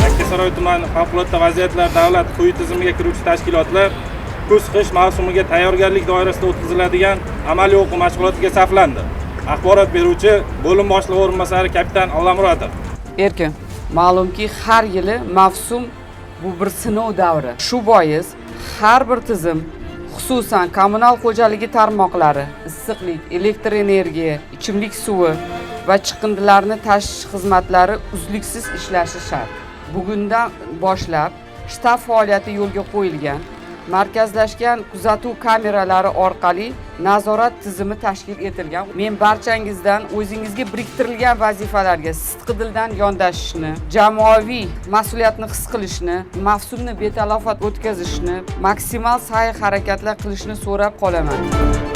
Yakkasaroy tumani favqulodda vaziyatlar davlat quyi tizimiga kiruvchi tashkilotlar kuz-qish mavsumiga tayyorgarlik doirasida o'tkaziladigan amaliy o'quv mashg'ulotiga saflandi. Axborot beruvchi bo'lim boshlig'i o'rinbosari kapitan Allamuratov. Erkin, ma'lumki har yili mavsum bu bir sinov davri. Shu bois har bir tizim, xususan kommunal xo'jaligi tarmoqlari, issiqlik, elektr energiya, ichimlik suvi va chiqindilarni tashish xizmatlari uzluksiz ishlashi shart. Bugundan boshlab shtab faoliyati yo'lga qo'yilgan. Markazlashgan kuzatuv kameralari orqali nazorat tizimi tashkil etilgan. Men barchangizdan o'zingizga biriktirilgan vazifalarga sidqidildan yondashishni, jamoaviy mas'uliyatni his qilishni, mavsumni betalofat o'tkazishni, maksimal sa'y-harakatlar qilishni so'rab qolaman.